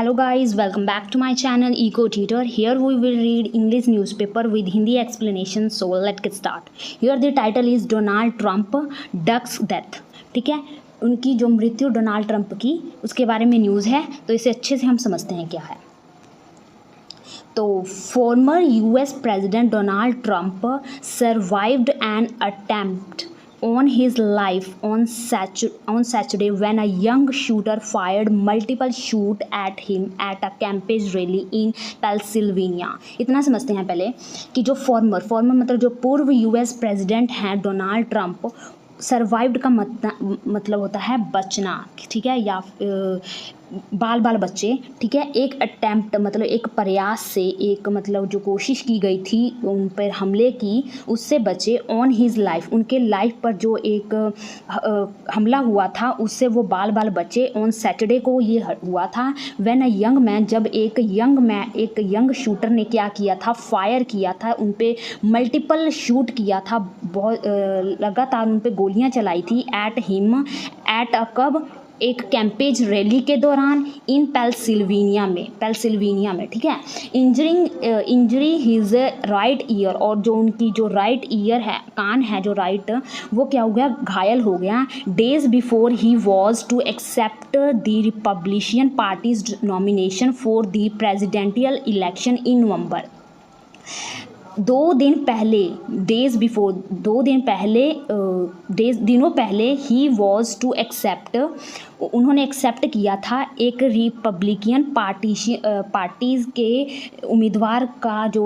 Hello guys, welcome back to my channel Eco Tutor. Here we will read English newspaper with Hindi explanation. So let's get start. Here the title is Donald Trump ducks death. ठीक है, उनकी जो मृत्यु Donald Trump की उसके बारे में news है, तो इसे अच्छे से हम समझते हैं क्या है। तो former US president Donald Trump survived an attempt on his life on Saturday when a young shooter fired multiple shots at him at a campaign rally in Pennsylvania। इतना समझते हैं पहले कि जो फॉर्मर मतलब जो पूर्व यूएस प्रेसिडेंट हैं डोनाल्ड ट्रंप, सर्वाइव्ड का मतलब होता है बचना, ठीक है, या बाल बच्चे, ठीक है। एक अटैम्प्ट मतलब एक प्रयास से, एक मतलब जो कोशिश की गई थी उन पर हमले की, उससे बचे। ऑन हिज लाइफ, उनके लाइफ पर जो एक हमला हुआ था उससे वो बाल बचे। ऑन सैटरडे को ये हुआ था। व्हेन अ यंग मैन, जब एक यंग शूटर ने क्या किया था, फायर किया था, उन पे मल्टीपल शूट किया था, बहुत लगातार उन पे गोलियां चलाई थी। एट हिम एट अ कब, एक कैंपेज रैली के दौरान, इन पेंसिल्वेनिया में, ठीक है। इंजरी हिज राइट ईयर, और जो उनकी जो राइट ईयर है, कान है जो राइट, वो क्या हो गया, घायल हो गया। Days before he was to accept the Republican party's nomination for the presidential election in November. 2 दिन पहले ही वॉज टू एक्सेप्ट, उन्होंने एक्सेप्ट किया था एक रिपब्लिकन पार्टीज़ के उम्मीदवार का जो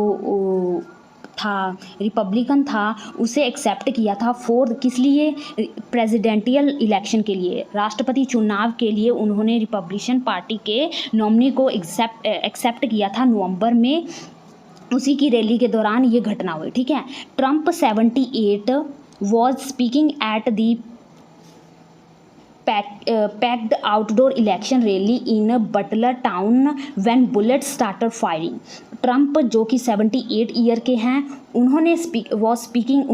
रिपब्लिकन था, उसे एक्सेप्ट किया था। फॉर किस लिए, प्रेसिडेंशियल इलेक्शन के लिए, राष्ट्रपति चुनाव के लिए उन्होंने रिपब्लिकन पार्टी के नॉमिनी को एक्सेप्ट किया था नवंबर में। उसी की रैली के दौरान ये घटना हुई, ठीक है। Trump 78 was speaking at the packed outdoor election rally in Butler town when bullets started firing. Trump जो कि 78 ईयर के हैं, उन्होंने स्पीकिंग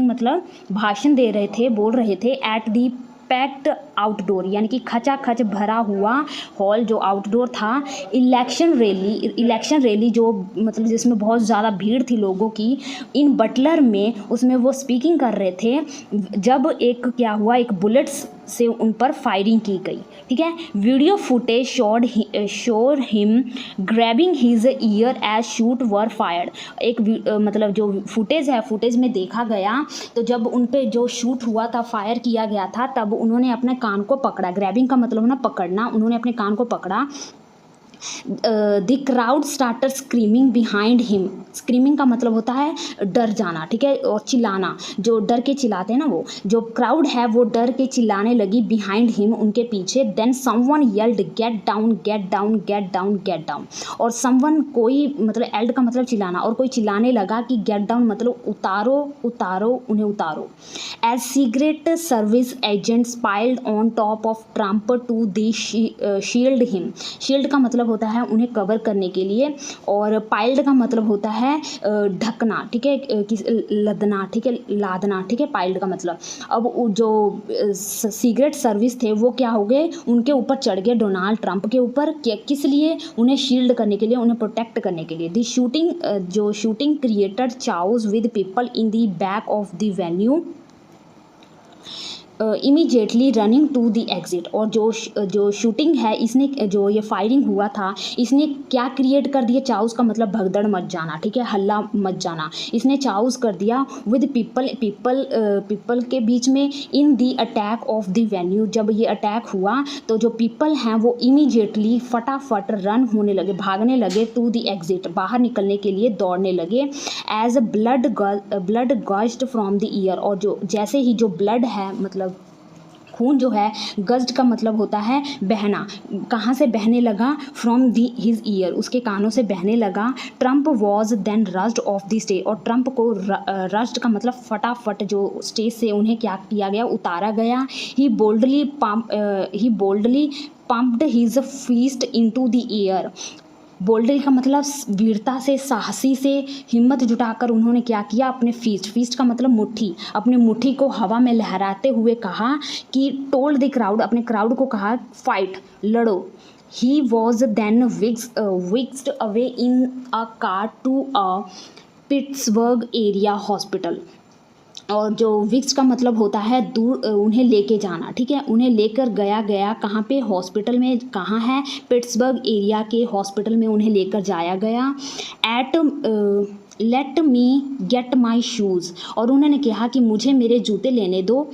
मतलब भाषण दे रहे थे, बोल रहे थे एट दी पैक्ड आउटडोर, यानी कि खचाखच भरा हुआ हॉल जो आउटडोर था। इलेक्शन रैली जो मतलब जिसमें बहुत ज़्यादा भीड़ थी लोगों की, इन बटलर में, उसमें वो स्पीकिंग कर रहे थे जब एक क्या हुआ, एक बुलेट्स से उन पर फायरिंग की गई, ठीक है। Video footage shows him grabbing his ear as shoot were fired. एक मतलब जो फुटेज में देखा गया, तो जब उन पे जो शूट हुआ था, फायर किया गया था, तब उन्होंने अपने कान को पकड़ा। ग्रैबिंग का मतलब है ना पकड़ना, उन्होंने अपने कान को पकड़ा। The crowd starter screaming behind him. Screaming का मतलब होता है डर जाना, ठीक है, और चिल्लाना, जो डर के चिल्लाते हैं ना, वो जो क्राउड है वो डर के चिल्लाने लगी बिहाइंड हिम, उनके पीछे। Then someone yelled get down get down get down get down, और समवन कोई, मतलब एल्ड का मतलब चिल्लाना, और कोई चिल्लाने लगा कि गेट डाउन मतलब उतारो उन्हें उतारो। As secret service agents piled on top of Trump to the shield him. Shield का मतलब होता है उन्हें कवर करने के लिए, और पाइल्ड का मतलब होता है ढकना, ठीक है, लदना, ठीक है, लादना, ठीक है, पाइल्ड का मतलब। अब जो सीक्रेट सर्विस थे वो क्या हो गए, उनके ऊपर चढ़ गए, डोनाल्ड ट्रंप के ऊपर। किस लिए, उन्हें शील्ड करने के लिए, उन्हें प्रोटेक्ट करने के लिए। The shooting created chaos with people in the back of the venue immediately running to the exit. और जो शूटिंग है, इसने जो ये फायरिंग हुआ था, इसने क्या क्रिएट कर दिया, चाउस का मतलब भगदड़ मच जाना, ठीक है, हल्ला मच जाना। इसने चाउस कर दिया विद पीपल के बीच में, in the attack of the venue. जब ये अटैक हुआ तो जो पीपल हैं वो इमीडिएटली फटाफट रन होने लगे, भागने लगे, टू द एग्जिट, बाहर निकलने के लिए दौड़ने लगे। As blood gushed from the ear, और जो जैसे ही जो ब्लड है, मतलब खून जो है, गज्ड का मतलब होता है बहना, कहाँ से बहने लगा, फ्रॉम हिज ईयर, उसके कानों से बहने लगा। Trump was then rushed off the stage, और ट्रंप को रश्ड का मतलब फटाफट जो स्टेज से उन्हें क्या किया गया, उतारा गया। He boldly pumped his fist into the air, boldly का मतलब वीरता से, साहसी से, हिम्मत जुटाकर उन्होंने क्या किया, अपने फीस्ट का मतलब मुट्ठी, अपनी मुट्ठी को हवा में लहराते हुए कहा कि टोल्ड द क्राउड, अपने क्राउड को कहा फाइट, लड़ो। ही वॉज देन विक्स्ड away in a car to a Pittsburgh area hospital. और जो विक्स का मतलब होता है दूर, उन्हें लेके जाना, ठीक है, उन्हें लेकर गया कहाँ पे, हॉस्पिटल में, कहाँ है, पिट्सबर्ग एरिया के हॉस्पिटल में उन्हें लेकर जाया गया। एट let me get my shoes, और उन्होंने कहा कि मुझे मेरे जूते लेने दो।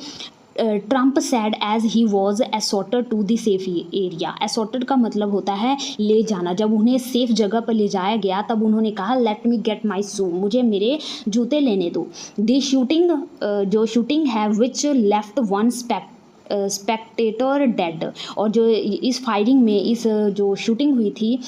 Trump said as he was escorted to the safe area. Escorted का मतलब होता है ले जाना, जब उन्हें सेफ जगह पर ले जाया गया तब उन्होंने कहा लेट मी गेट माई शू, मुझे मेरे जूते लेने दो। द शूटिंग, जो शूटिंग है विच लेफ्ट वन स्पेक्टेटर डेड, और जो इस फायरिंग में, इस जो शूटिंग हुई थी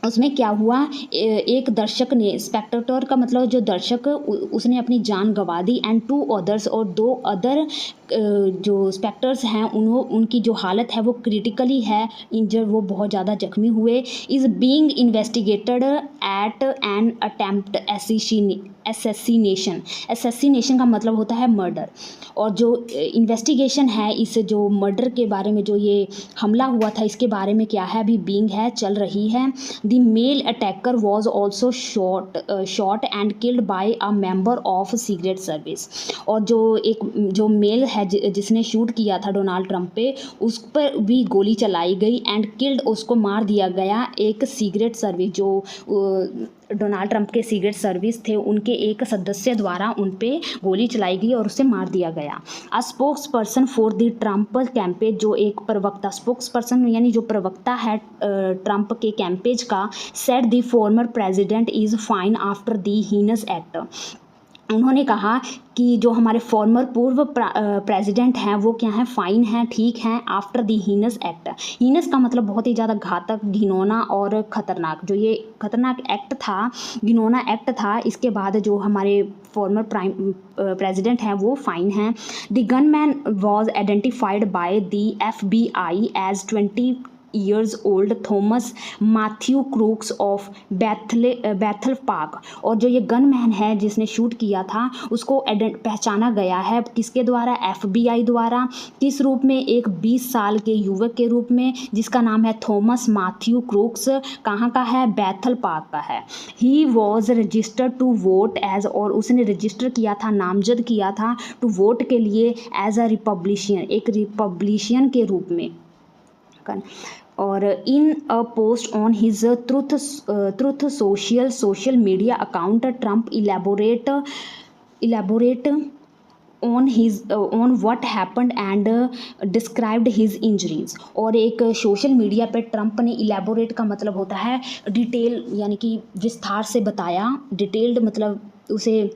उसमें क्या हुआ, एक दर्शक ने, स्पेक्टेटर का मतलब जो दर्शक, उसने अपनी जान गंवा दी। एंड 2 अदर्स, और 2 अदर जो स्पेक्टर्स हैं उनकी जो हालत है वो क्रिटिकली है, इंजर, वो बहुत ज़्यादा जख्मी हुए। Is being investigated at an attempt assassination. Assassination का मतलब होता है मर्डर, और जो इन्वेस्टिगेशन है इस जो मर्डर के बारे में, जो ये हमला हुआ था इसके बारे में क्या है, अभी बीइंग है, चल रही है। The male attacker was also shot and killed by a member of secret service, और जो मेल है जिसने शूट किया था डोनाल्ड ट्रंप पे, उस पर भी गोली चलाई गई। एंड किल्ड, उसको मार दिया गया, एक सीक्रेट सर्विस, जो डोनाल्ड ट्रंप के सीक्रेट सर्विस थे उनके एक सदस्य द्वारा उन पे गोली चलाई गई और उसे मार दिया गया। A spokesperson for the Trump campaign, जो एक प्रवक्ता, स्पोक्स पर्सन यानी जो प्रवक्ता है ट्रंप के कैंपेज का, said the former president is fine after the heinous act. उन्होंने कहा कि जो हमारे फॉर्मर पूर्व प्रेसिडेंट हैं वो क्या हैं, फाइन हैं, ठीक हैं, after the heinous act. Heinous का मतलब बहुत ही ज़्यादा घातक, घिनौना और ख़तरनाक। जो ये खतरनाक एक्ट था, घिनौना एक्ट था, इसके बाद जो हमारे फॉर्मर प्रेसिडेंट हैं वो फाइन हैं। The gunman was identified by the FBI as 20 years old Thomas Matthew Crooks of Bethel Park. और जो ये गनमैन है जिसने शूट किया था उसको पहचाना गया है किसके द्वारा, FBI द्वारा। किस रूप में, एक 20 साल के युवक के रूप में जिसका नाम है थॉमस मैथ्यू क्रूक्स। कहाँ का है, बैथल पार्क का है। He was registered to vote as, और उसने रजिस्टर किया था, नामजद किया था, टू वोट के लिए एज अ रिपब्लिशियन, एक रिपब्लिशियन के रूप में। और in a post on his Truth Social media account, Trump elaborate on what happened and described his injuries। और एक सोशल मीडिया पे ट्रंप ने, इलेबोरेट का मतलब होता है डिटेल, यानी कि विस्तार से बताया, डिटेल्ड मतलब उसे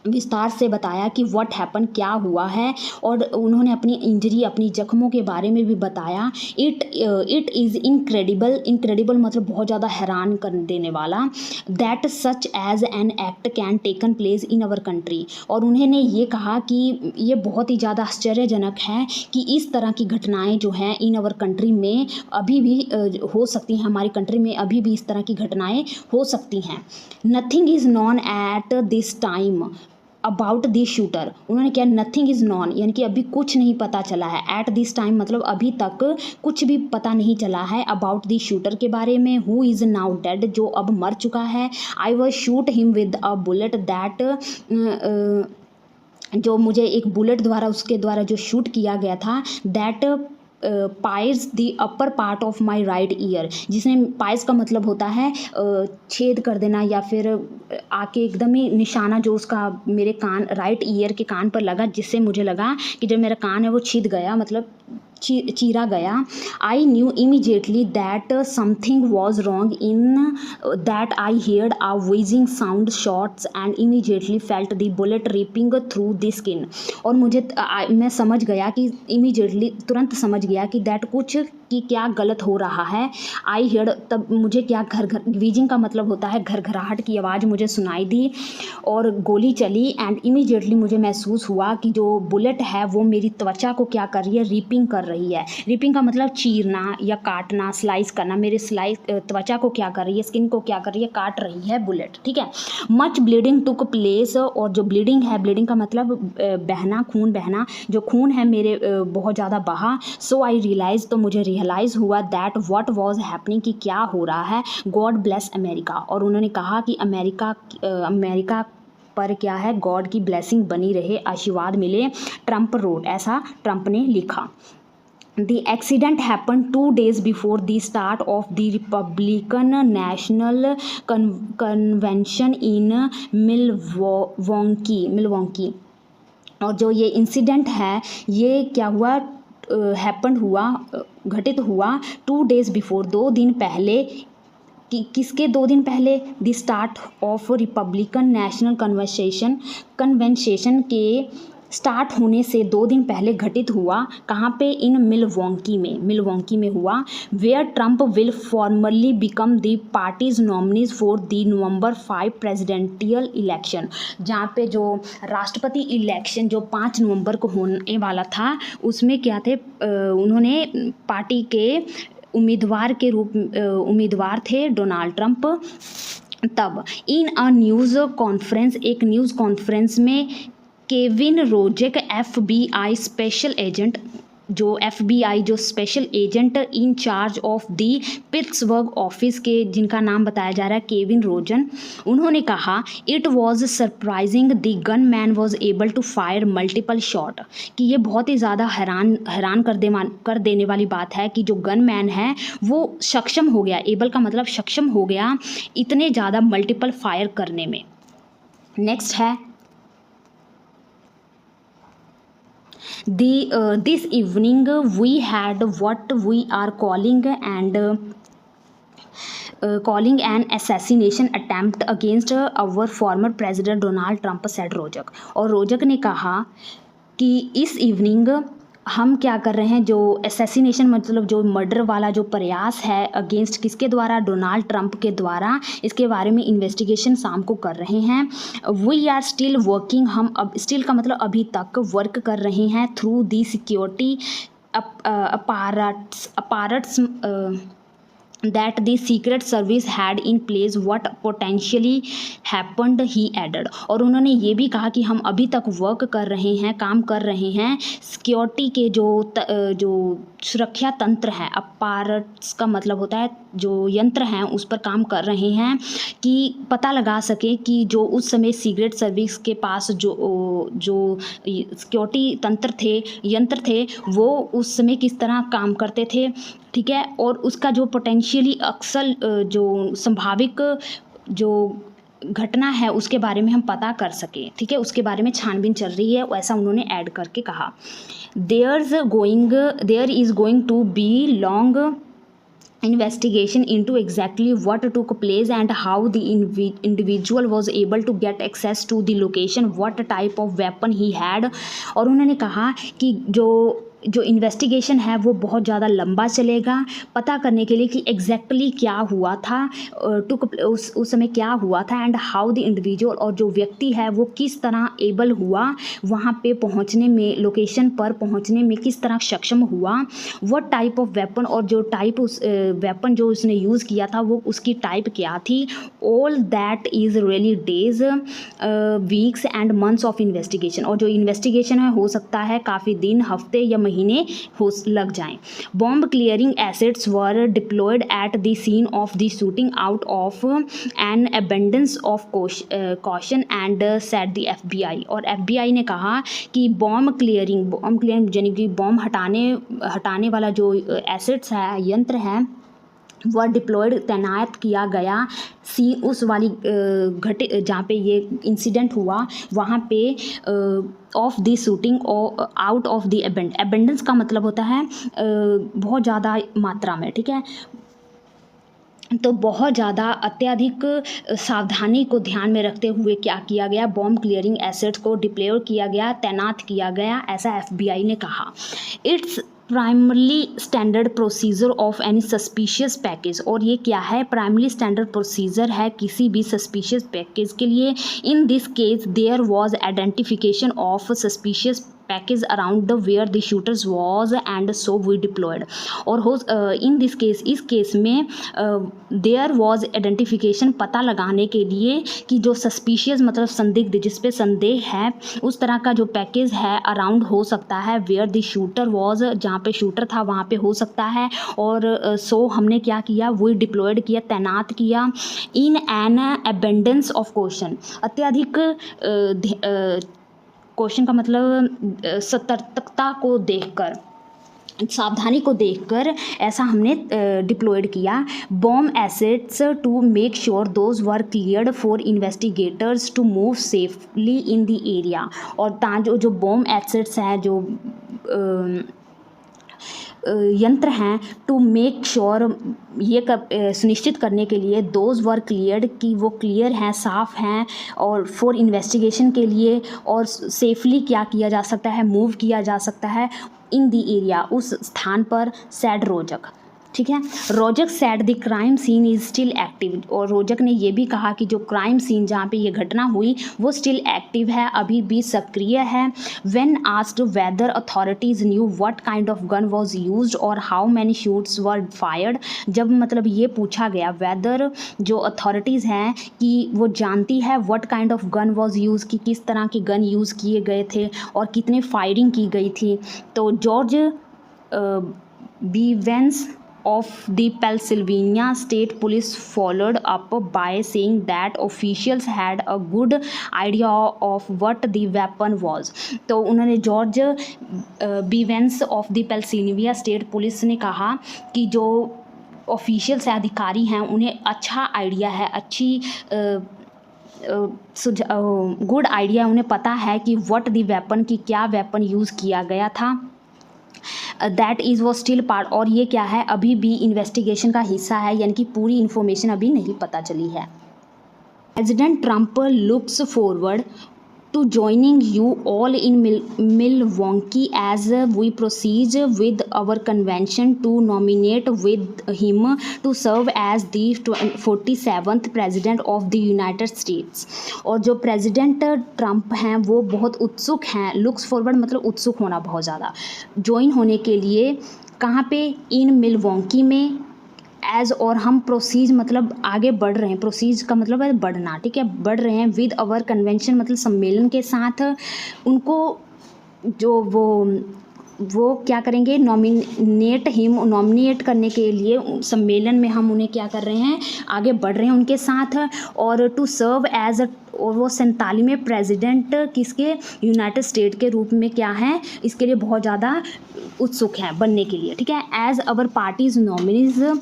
विस्तार से बताया कि व्हाट हैपन, क्या हुआ है, और उन्होंने अपनी इंजरी, अपनी जख्मों के बारे में भी बताया। इट इज़ इनक्रेडिबल मतलब बहुत ज़्यादा हैरान कर देने वाला, that such as an act can taken place in our country. और उन्होंने ये कहा कि ये बहुत ही ज़्यादा आश्चर्यजनक है कि इस तरह की घटनाएं जो हैं इन आवर कंट्री में अभी भी हो सकती हैं, हमारी कंट्री में अभी भी इस तरह की घटनाएं हो सकती हैं। Nothing is non at this time about the shooter. उन्होंने क्या, नथिंग इज़ नॉन यानी कि अभी कुछ नहीं पता चला है, एट दिस टाइम मतलब अभी तक कुछ भी पता नहीं चला है, अबाउट दी शूटर के बारे में, हु इज़ नाउ डेड, जो अब मर चुका है। I was shoot him with a bullet that, जो मुझे एक बुलेट द्वारा, उसके द्वारा जो शूट किया गया था, that pies the upper part of my right year, जिसने, पाइज का मतलब होता है छेद कर देना या फिर आके एकदम ही निशाना जो उसका मेरे कान, राइट ईयर के कान पर लगा, जिससे मुझे लगा कि जब मेरा कान है वो छिद गया, मतलब चीरा गया। I knew immediately that something was wrong in that I heard a whizzing sound shots and immediately felt the bullet ripping through the skin. और मुझे मैं समझ गया कि इमीजिएटली, तुरंत समझ गया कि दैट कुछ कि क्या गलत हो रहा है। आई हेयर्ड, तब मुझे क्या, व्हीजिंग का मतलब होता है घरघराहट की आवाज़ मुझे सुनाई दी और गोली चली। एंड इमीजिएटली मुझे महसूस हुआ कि जो बुलेट है वो मेरी त्वचा को क्या कर रही है, रीपिंग कर रही है। रिपिंग का मतलब चीरना या काटना, स्लाइस करना। मेरे त्वचा को क्या कर रही है, स्किन को क्या कर रही है, काट रही है बुलेट, ठीक है। मच ब्लीडिंग टुक प्लेस, और जो ब्लीडिंग है, ब्लीडिंग का मतलब बहना, खून बहना, जो खून है मेरे बहुत ज़्यादा बहा। सो आई रियलाइज, तो मुझे रियलाइज़ हुआ दैट व्हाट वाज हैपनिंग, कि क्या हो रहा है। गॉड ब्लेस अमेरिका, और उन्होंने कहा कि अमेरिका पर क्या है, गॉड की ब्लेसिंग बनी रहे, आशीर्वाद मिले। ट्रंप रोड, ऐसा ट्रंप ने लिखा। The accident happened 2 days before the start of the Republican National Convention in Milwaukee। और जो ये इंसिडेंट है, ये क्या हुआ, घटित हुआ 2 days बिफोर, 2 दिन पहले। किसके 2 दिन पहले? The start of Republican national convention के स्टार्ट होने से 2 दिन पहले घटित हुआ। कहाँ पे? इन मिलवॉन्की में हुआ। Where Trump will formally become the party's nominees for the November 5 presidential election, जहाँ पे जो राष्ट्रपति इलेक्शन जो 5 नवंबर को होने वाला था, उसमें क्या थे, उन्होंने पार्टी के उम्मीदवार थे डोनाल्ड ट्रंप। तब इन अ न्यूज़ कॉन्फ्रेंस, एक न्यूज़ कॉन्फ्रेंस में Kevin Rozik, FBI special agent, जो FBI जो special agent in charge of the Pittsburgh office के, जिनका नाम बताया जा रहा है केविन रोजन, उन्होंने कहा it was surprising the gun man was able to fire multiple shot, कि ये बहुत ही ज़्यादा हैरान कर देने वाली बात है कि जो गन मैन है वो सक्षम हो गया, एबल का मतलब सक्षम हो गया इतने ज़्यादा मल्टीपल फायर करने में। नेक्स्ट है this evening we had what we are calling an assassination attempt against our former president Donald Trump, said रोजक। और रोजक ने कहा कि इस इवनिंग हम क्या कर रहे हैं, जो असैसिनेशन मतलब जो मर्डर वाला जो प्रयास है अगेंस्ट किसके द्वारा, डोनाल्ड ट्रंप के द्वारा, इसके बारे में इन्वेस्टिगेशन शाम को कर रहे हैं। वी आर स्टिल वर्किंग, हम अब स्टिल का मतलब अभी तक वर्क कर रहे हैं, through the security apparatus that the secret service had in place what potentially happened, he added। और उन्होंने ये भी कहा कि हम अभी तक वर्क कर रहे हैं, काम कर रहे हैं, सिक्योरिटी के जो सुरक्षा तंत्र हैं, अपैरेट्स का मतलब होता है जो यंत्र हैं, उस पर काम कर रहे हैं कि पता लगा सके कि जो उस समय सीक्रेट सर्विस के पास जो सिक्योरिटी यंत्र थे वो उस समय किस तरह काम करते थे, ठीक है। और उसका जो पोटेंशियली अक्सर जो संभाविक जो घटना है उसके बारे में हम पता कर सके, ठीक है, उसके बारे में छानबीन चल रही है, वैसा उन्होंने ऐड करके कहा। There is going to be long investigation into exactly what took place and how the individual was able to get access to the location, what type of weapon he had। और उन्होंने कहा कि जो investigation है वो बहुत ज़्यादा लंबा चलेगा, पता करने के लिए कि एग्जैक्टली क्या हुआ था, उस समय क्या हुआ था, एंड हाउ द इंडिविजुअल, और जो व्यक्ति है वो किस तरह एबल हुआ वहाँ पे पहुँचने में, लोकेशन पर पहुँचने में किस तरह सक्षम हुआ, व्हाट टाइप ऑफ वेपन, और जो टाइप वेपन जो उसने यूज़ किया था वो उसकी टाइप क्या थी। All that is really days, weeks and months of investigation, और जो इन्वेस्टिगेशन है हो सकता है काफ़ी दिन, हफ्ते या महीने लग जाएं। Bomb clearing assets were deployed at the scene of the shooting out of an abundance of caution and said the FBI। और FBI ने कहा कि बॉम्ब क्लियरिंग यानी कि बॉम्ब हटाने वाला जो एसिड्स है, यंत्र है, वह डिप्लॉयड तैनात किया गया सीन उस वाली जहाँ पे ये इंसिडेंट हुआ वहाँ पे of the shooting out of the abundance का मतलब होता है बहुत ज़्यादा मात्रा में, ठीक है। तो बहुत ज़्यादा अत्यधिक सावधानी को ध्यान में रखते हुए क्या किया गया, बॉम्ब क्लियरिंग एसिड्स को डिप्लॉय किया गया, तैनात किया गया, ऐसा FBI ने कहा। It's primarily standard procedure of any suspicious package, और ये क्या है, प्राइमरी स्टैंडर्ड प्रोसीजर है किसी भी सस्पिशियस पैकेज के लिए। In this case there was identification of suspicious package around the where the shooters was and so we deployed. और हो इन दिस केस, इस केस में देयर वॉज आइडेंटिफिकेशन, पता लगाने के लिए कि जो सस्पिशियस मतलब संदिग्ध, जिस पे संदेह है, उस तरह का जो पैकेज है अराउंड हो सकता है, वेयर द शूटर वॉज, जहाँ पे शूटर था वहाँ पे हो सकता है। और सो हमने क्या किया, वो डिप्लॉयड किया, तैनात किया, in an abundance of question, अत्यधिक क्वेश्चन का मतलब सतर्कता को देखकर, सावधानी को देखकर ऐसा हमने डिप्लॉयड किया। Bomb assets to make sure those were cleared for investigators to move safely in the area. और जो बॉम्ब एसेट्स हैं, जो यंत्र हैं, टू मेक श्योर, ये सुनिश्चित करने के लिए, दोज वर क्लियर्ड, कि वो क्लियर हैं, साफ़ हैं, और फॉर इन्वेस्टिगेशन के लिए, और सेफली क्या किया जा सकता है, मूव किया जा सकता है इन दी एरिया, उस स्थान पर, सैड रोजक। ठीक है, Rojek said the crime scene is still active. और रोजक ने ये भी कहा कि जो क्राइम सीन जहाँ पे ये घटना हुई वो स्टिल एक्टिव है, अभी भी सक्रिय है। When asked whether authorities knew what kind of gun was used और how many shoots were fired, जब मतलब ये पूछा गया वेदर, जो अथॉरिटीज़ हैं, कि वो जानती है what kind of gun was use, कि किस तरह की गन यूज़ किए गए थे और कितने फायरिंग की गई थी, तो George बीवेंस of the Pennsylvania State Police followed up by saying that officials had a good idea of what the weapon was। तो उन्होंने George Bivens of the Pennsylvania State Police ने कहा कि जो ऑफिशियल्स हैं, अधिकारी हैं, उन्हें अच्छा आइडिया है, अच्छी गुड आइडिया, उन्हें पता है कि व्हाट द वेपन, की क्या वेपन यूज़ किया गया था। दैट इज़ वो स्टिल पार्ट, और ये क्या है, अभी भी इन्वेस्टिगेशन का हिस्सा है, यानी कि पूरी इन्फॉर्मेशन अभी नहीं पता चली है। President Trump looks forward to joining you all in Milwaukee as we proceed with our convention to nominate with him to serve as the 47th president of the United States। और जो president Trump हैं वो बहुत उत्सुक हैं, looks forward मतलब उत्सुक होना बहुत ज़्यादा, ज्वाइन होने के लिए कहाँ पे, इन मिलवॉकी में, एज, और हम प्रोसीज मतलब आगे बढ़ रहे हैं, प्रोसीज का मतलब है बढ़ना, ठीक है, बढ़ रहे हैं, विद अवर कन्वेंशन मतलब सम्मेलन के साथ, उनको जो वो क्या करेंगे, नॉमिनेट करने के लिए सम्मेलन में हम उन्हें क्या कर रहे हैं, आगे बढ़ रहे हैं उनके साथ। और टू सर्व एज और वो 47वें प्रेसिडेंट किसके, यूनाइटेड स्टेट के रूप में क्या है, इसके लिए बहुत ज़्यादा उत्सुक हैं बनने के लिए। ठीक है, एज अवर पार्टीज नॉमिनीज,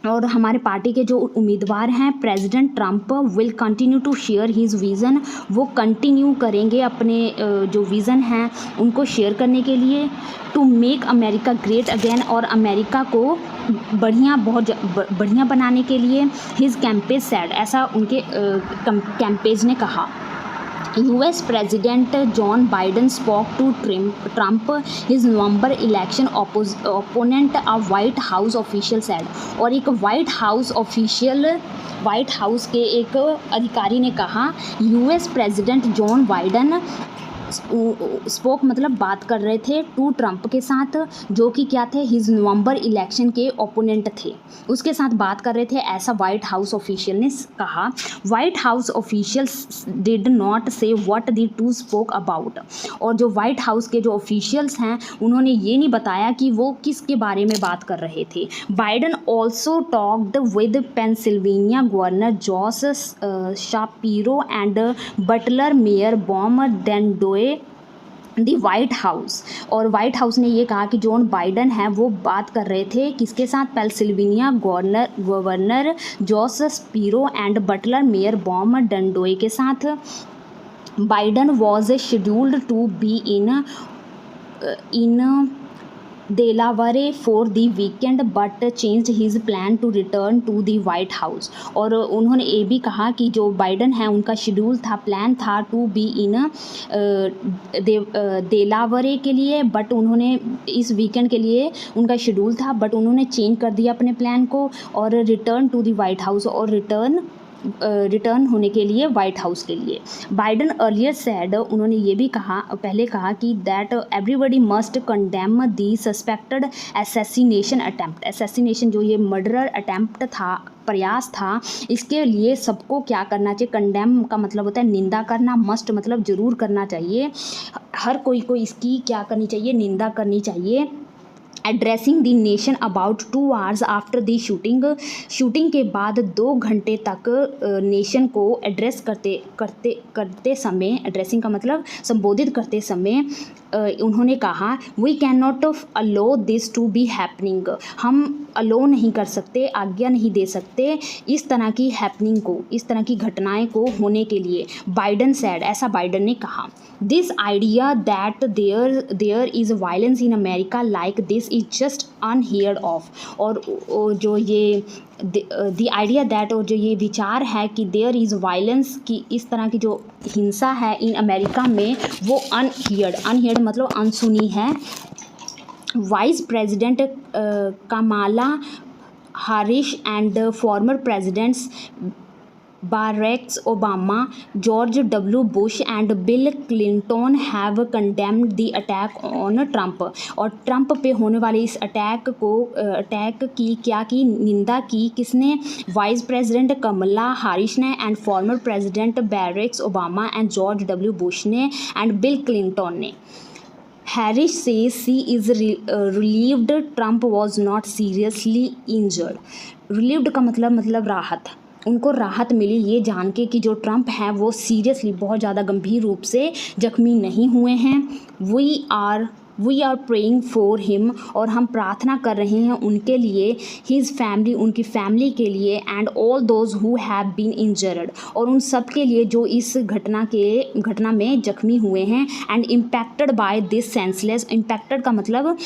और हमारे पार्टी के जो उम्मीदवार हैं, president Trump will continue to share his vision, वो कंटिन्यू करेंगे अपने जो विज़न हैं उनको शेयर करने के लिए, to make America great again, और अमेरिका को बहुत बढ़िया बनाने के लिए, हिज कैंपेज सेड, ऐसा उनके कैंपेज ने कहा। US President John Biden spoke to Trump, his November election opponent, a White House official said। और एक White House के एक अधिकारी ने कहा, US President John Biden spoke मतलब बात कर रहे थे टू ट्रंप के साथ, जो कि क्या थे, हिज नवंबर इलेक्शन के ओपोनेंट थे, उसके साथ बात कर रहे थे, ऐसा वाइट हाउस ऑफिशियल ने कहा। White House officials did not say what the two spoke about, और जो वाइट हाउस के जो ऑफिशियल्स हैं उन्होंने ये नहीं बताया कि वो किसके बारे में बात कर रहे थे। Biden also talked with Pennsylvania governor Josh Shapiro and Butler mayor Bob Dandoy the White House, और वाइट हाउस ने ये कहा कि जॉन बाइडन है वो बात कर रहे थे किसके साथ, Pennsylvania governor Josh Shapiro and Butler mayor Bob Dandoy के साथ। Biden was scheduled to be in Delaware for the weekend but changed his plan to return to the White House, और उन्होंने ये भी कहा कि जो बाइडन है उनका शेड्यूल था, प्लान था टू बी इन डेलावेयर के लिए, बट उन्होंने इस वीकेंड के लिए उनका शेड्यूल था, बट उन्होंने चेंज कर दिया अपने प्लान को, और return to the White House, और रिटर्न रिटर्न होने के लिए वाइट हाउस के लिए। बाइडन अर्लियर सैड, उन्होंने ये भी पहले कहा कि that everybody must condemn the suspected assassination attempt. Assassination जो ये मर्डर अटैम्प्ट था, प्रयास था, इसके लिए सबको क्या करना चाहिए, कंडेम का मतलब होता है निंदा करना, मस्ट मतलब ज़रूर करना चाहिए, हर कोई को इसकी क्या करनी चाहिए, निंदा करनी चाहिए। Addressing the nation about 2 hours after the shooting के बाद 2 घंटे तक नेशन को एड्रेस करते समय, एड्रेसिंग का मतलब संबोधित करते समय उन्होंने कहा we can not allow this to be happening. हम अलो नहीं कर सकते, आज्ञा नहीं दे सकते इस तरह की हैपनिंग को, इस तरह की घटनाएं को होने के लिए। बाइडन सैड, ऐसा बाइडन ने कहा। This idea that there is violence in America like this is just unheard of. और जो ये द आइडिया दैट, और जो ये विचार है कि देयर इज़ वायलेंस, की इस तरह की जो हिंसा है इन अमेरिका में, वो अनहियर्ड मतलब अनसुनी है। Vice president Kamala Harris and former presidents Barack Obama, George W. Bush and Bill Clinton have condemned the attack on Trump। और ट्रंप पे होने वाले इस अटैक की क्या की निंदा की, किसने, वाइस प्रेसिडेंट कमला हारिस ने, and former president Barack Obama and George W Bush ने, एंड बिल क्लिंटन ने। Harris says she is relieved Trump was not seriously injured। Relieved का मतलब राहत, उनको राहत मिली ये जान के कि जो ट्रंप हैं वो सीरियसली बहुत ज़्यादा गंभीर रूप से जख्मी नहीं हुए हैं। We are praying for him, और हम प्रार्थना कर रहे हैं उनके लिए, हिज फैमिली, उनकी फैमिली के लिए, and all those who have been injured, और उन सब के लिए जो इस घटना में जख्मी हुए हैं, and impacted by this senseless. Impacted का मतलब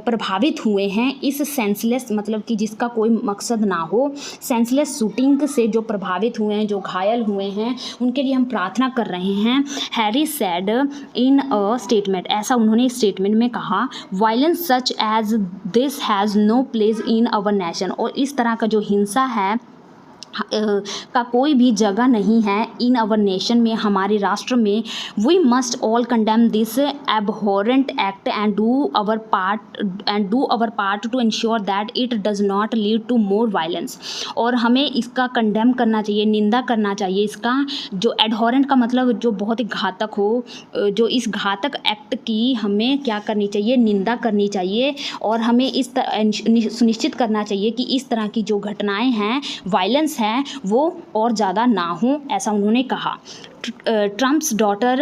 प्रभावित हुए हैं, इस सेंसलेस मतलब कि जिसका कोई मकसद ना हो, सेंसलेस शूटिंग से जो प्रभावित हुए हैं, जो घायल हुए हैं, उनके लिए हम प्रार्थना कर रहे हैं। Harris said in a statement, ऐसा उन्होंने स्टेटमेंट में कहा, violence such as this has no place in our nation. और इस तरह का जो हिंसा है का कोई भी जगह नहीं है इन आवर नेशन में, हमारे राष्ट्र में। We must all condemn this abhorrent act and do our part to ensure that it does not lead to more violence. और हमें इसका कंडेम करना चाहिए, निंदा करना चाहिए इसका, जो एडहॉरेंट का मतलब जो बहुत ही घातक हो, जो इस घातक एक्ट की हमें क्या करनी चाहिए, निंदा करनी चाहिए, और हमें इस सुनिश्चित करना चाहिए कि इस तरह की जो घटनाएं हैं, वायलेंस है, वो और ज़्यादा ना हो, ऐसा उन्होंने कहा। Trump's daughter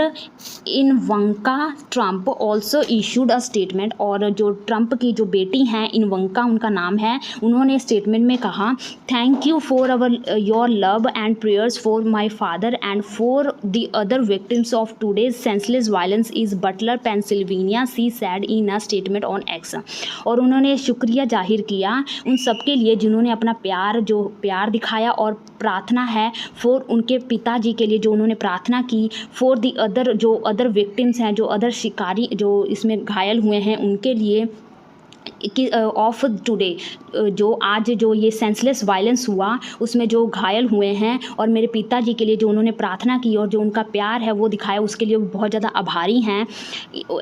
Ivanka Trump also issued a statement. और जो ट्रंप की जो बेटी हैं इनवंका उनका नाम है, उन्होंने स्टेटमेंट में कहा, thank you for your love and prayers for my father and for the other victims of today's senseless violence is Butler Pennsylvania, she said in a statement on X. और उन्होंने शुक्रिया जाहिर किया उन सबके लिए जिन्होंने अपना प्यार दिखाया, और प्रार्थना है फॉर उनके पिताजी के लिए जो उन्होंने प्रार्थना की, फॉर दी अदर विक्टिम्स हैं, जो अदर शिकारी जो इसमें घायल हुए हैं उनके लिए, ऑफ टुडे, जो आज जो ये सेंसलेस वायलेंस हुआ उसमें जो घायल हुए हैं, और मेरे पिताजी के लिए जो उन्होंने प्रार्थना की और जो उनका प्यार है वो दिखाया, उसके लिए बहुत ज़्यादा आभारी हैं,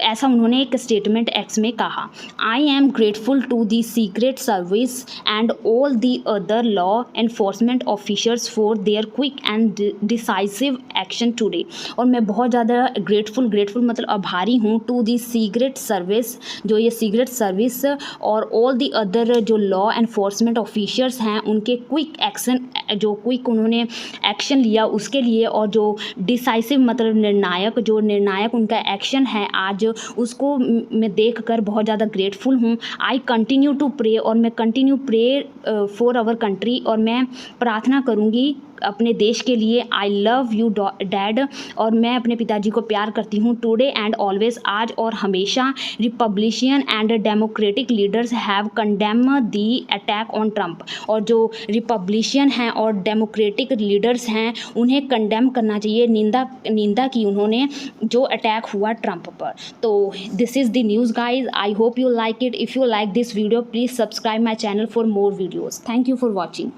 ऐसा उन्होंने एक स्टेटमेंट एक्स में कहा। I am grateful to the secret service and all the other law enforcement officers for their quick and decisive action today. और मैं बहुत ज़्यादा ग्रेटफुल मतलब आभारी हूँ टू दी सीक्रेट सर्विस, जो ये सीक्रेट सर्विस, और ऑल दी अदर जो लॉ एनफोर्समेंट ऑफिसर्स हैं उनके क्विक एक्शन, जो क्विक उन्होंने एक्शन लिया उसके लिए, और जो डिसाइसिव मतलब निर्णायक उनका एक्शन है आज, उसको मैं देखकर बहुत ज़्यादा ग्रेटफुल हूँ। आई कंटिन्यू टू प्रे, और मैं continue pray for our country, और मैं प्रार्थना करूँगी अपने देश के लिए। आई लव यू डैड, और मैं अपने पिताजी को प्यार करती हूँ। टुडे एंड ऑलवेज, आज और हमेशा। Republican and Democratic leaders have condemn the attack on Trump. और जो रिपब्लिशियन हैं और डेमोक्रेटिक लीडर्स हैं उन्हें कंडेम करना चाहिए, निंदा की उन्होंने जो अटैक हुआ ट्रंप पर। तो this is the news guys, I hope you like it. If you like this video please subscribe my channel for more videos. Thank you for watching.